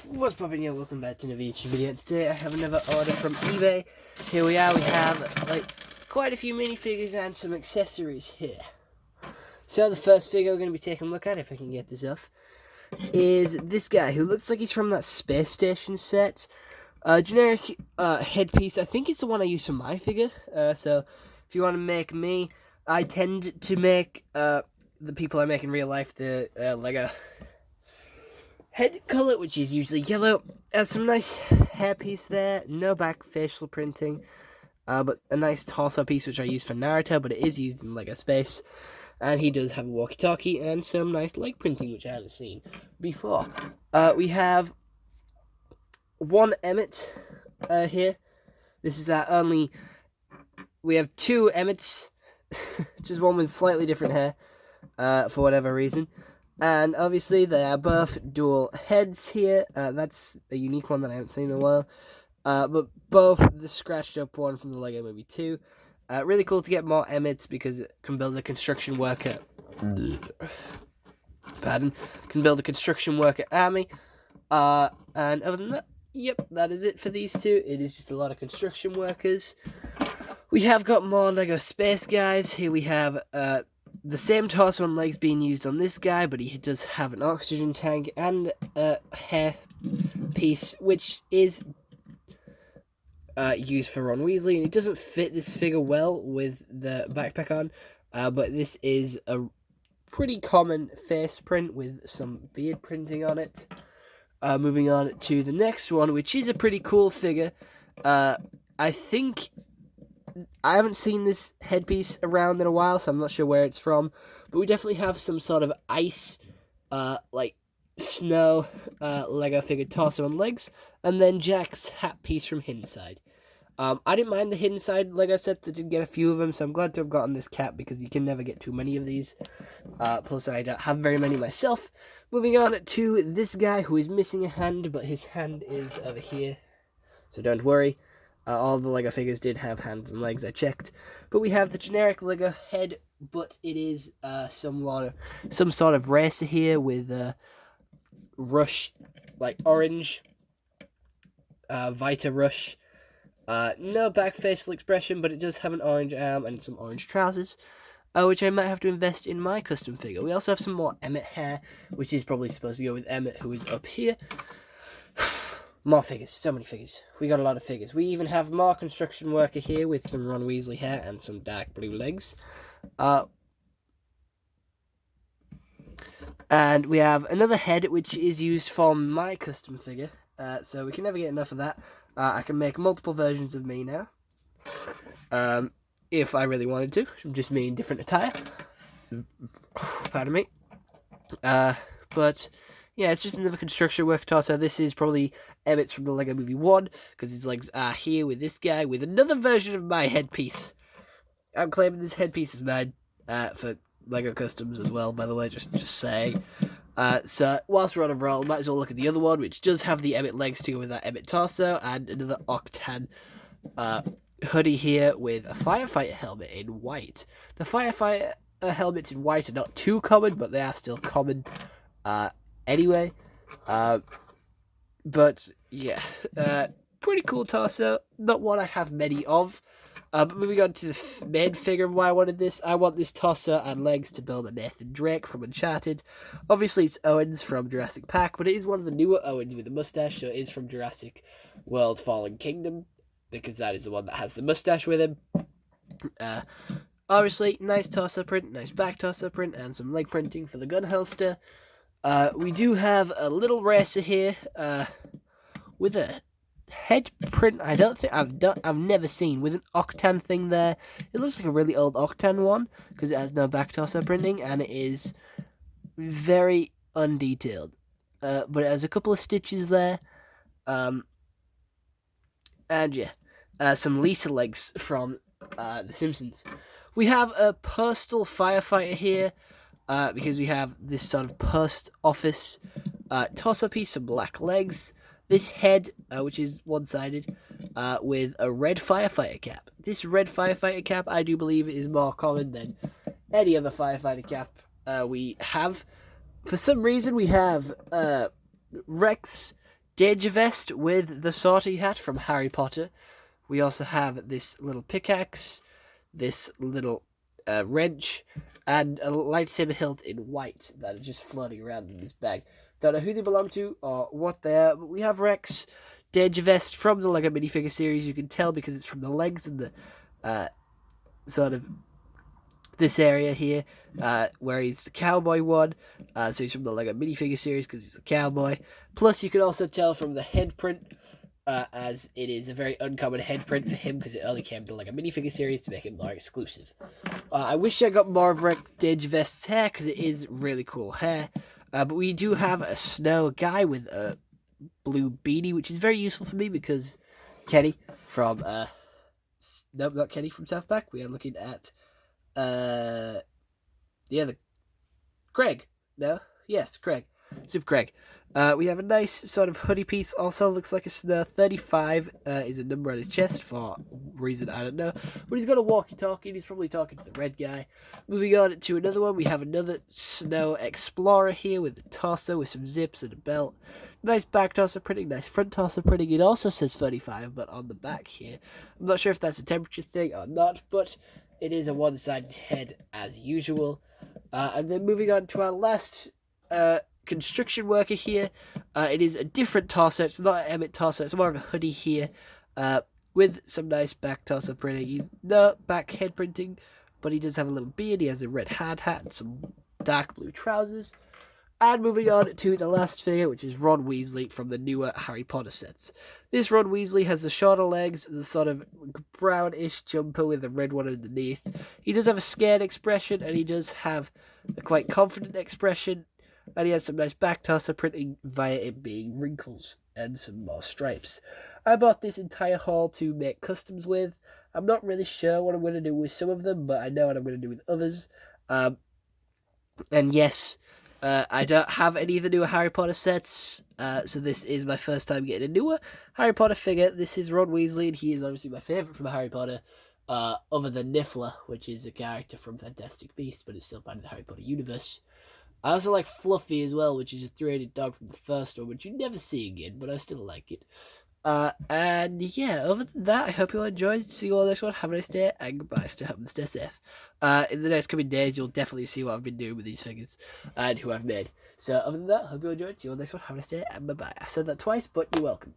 What's poppin', yo? Welcome back to another YouTube video. Today I have another order from eBay. Here we are, we have quite a few minifigures and some accessories here. So the first figure we're going to be taking a look at, if I can get this off, is this guy who looks like he's from that space station set. Generic headpiece. I think it's the one I use for my figure. So if you want to make me, I tend to make the people I make in real life the Lego head color, which is usually yellow. Has some nice hairpiece there, no back facial printing, but a nice torso piece which I use for Naruto, but it is used in Lego Space. And he does have a walkie-talkie and some nice leg printing, which I haven't seen before. We have one Emmett here. This is our only... We have two Emmets, just one with slightly different hair, for whatever reason. And obviously they are both dual heads here. That's a unique one that I haven't seen in a while. But both the scratched up one from the Lego Movie 2. Really cool to get more Emmets because it can build a construction worker. Pardon. Can build a construction worker army. And other than that, yep, that is it for these two. It is just a lot of construction workers. We have got more Lego Space guys. Here we have the same torso and legs being used on this guy, but he does have an oxygen tank and a hair piece, which is used for Ron Weasley, and it doesn't fit this figure well with the backpack on, but this is a pretty common face print with some beard printing on it. Moving on to the next one, which is a pretty cool figure. I think I haven't seen this headpiece around in a while, so I'm not sure where it's from, but we definitely have some sort of ice, like snow Lego figure torso and legs, and then Jack's hat piece from Hidden Side. I didn't mind the Hidden Side Lego sets. I did get a few of them, so I'm glad to have gotten this cap because you can never get too many of these. Plus, I don't have very many myself. Moving on to this guy who is missing a hand, but his hand is over here, so don't worry. All the Lego figures did have hands and legs, I checked. But we have the generic Lego head, but it is some sort of racer here with Rush, like orange, Vita Rush. No back facial expression, but it does have an orange arm and some orange trousers, which I might have to invest in my custom figure. We also have some more Emmett hair, which is probably supposed to go with Emmett, who is up here. More figures, so many figures. We got a lot of figures. We even have more construction worker here with some Ron Weasley hair and some dark blue legs. And we have another head which is used for my custom figure. So we can never get enough of that. I can make multiple versions of me now. If I really wanted to. Just me in different attire. Pardon me. But yeah, it's just another construction worker torso. This is probably Emmett's from the Lego Movie 1, because his legs are here with this guy, with another version of my headpiece. I'm claiming this headpiece is mine, for Lego Customs as well, by the way, just saying. So, whilst we're on a roll, might as well look at the other one, which does have the Emmett legs to go with that Emmett torso, and another Octan hoodie here with a firefighter helmet in white. The firefighter helmets in white are not too common, but they are still common anyway. But yeah, pretty cool torso. Not one I have many of. But moving on to the main figure of why I wanted this. I want this torso and legs to build a Nathan Drake from Uncharted. Obviously it's Owens from Jurassic Park, but it is one of the newer Owens with a mustache, so it is from Jurassic World Fallen Kingdom, because that is the one that has the mustache with him. Obviously, nice torso print, nice back torso print, and some leg printing for the gun holster. We do have a little racer here, with a head print I've never seen, with an Octan thing there. It looks like a really old Octan one, because it has no back torso printing, and it is very undetailed. But it has a couple of stitches there, and yeah, some Lisa legs from The Simpsons. We have a postal firefighter here, because we have this sort of post office torso piece of black legs. This head, which is one-sided, with a red firefighter cap. This red firefighter cap, I do believe, is more common than any other firefighter cap we have. For some reason, we have Rex, Deja Vest with the sorting hat from Harry Potter. We also have this little pickaxe, this little wrench, and a lightsaber hilt in white that is just floating around in this bag. Don't know who they belong to or what they are, but we have Rex Deja Vest from the LEGO minifigure series. You can tell because it's from the legs and the sort of this area here, where he's the cowboy one. So he's from the LEGO minifigure series because he's a cowboy. Plus, you can also tell from the head print, as it is a very uncommon head print for him because it only came to LEGO minifigure series to make it more exclusive. I wish I got more of Rex Deja Vest's hair because it is really cool hair. But we do have a snow guy with a blue beanie, which is very useful for me because Kenny from nope, not Kenny from South Park. We are looking at Craig. No, yes, Craig, Super Craig. We have a nice sort of hoodie piece. Also looks like a snow. 35 is a number on his chest for reason I don't know. But he's got a walkie-talkie. He's probably talking to the red guy. Moving on to another one, we have another snow explorer here with a torso with some zips and a belt. Nice back torso printing, nice front torso printing. It also says 35, but on the back here. I'm not sure if that's a temperature thing or not, but it is a one-sided head as usual. And then moving on to our last construction worker here. It is a different torso. It's not an Emmett torso. It's more of a hoodie here with some nice back torso printing. He's not back head printing, but he does have a little beard. He has a red hard hat and some dark blue trousers. And moving on to the last figure, which is Ron Weasley from the newer Harry Potter sets. This Ron Weasley has the shorter legs, the sort of brownish jumper with the red one underneath. He does have a scared expression, and he does have a quite confident expression. And he has some nice back torso printing via it being wrinkles and some more stripes. I bought this entire haul to make customs with. I'm not really sure what I'm going to do with some of them, but I know what I'm going to do with others. And yes, I don't have any of the newer Harry Potter sets, so this is my first time getting a newer Harry Potter figure. This is Ron Weasley, and he is obviously my favourite from Harry Potter, other than Niffler, which is a character from Fantastic Beasts, but it's still part of the Harry Potter universe. I also like Fluffy as well, which is a three-headed dog from the first one, which you never see again, but I still like it. And yeah, other than that, I hope you all enjoyed. See you all next one. Have a nice day, and goodbye. Stay home and stay safe. In the next coming days, you'll definitely see what I've been doing with these figures and who I've made. So other than that, hope you all enjoyed. See you all next one. Have a nice day, and bye-bye. I said that twice, but you're welcome.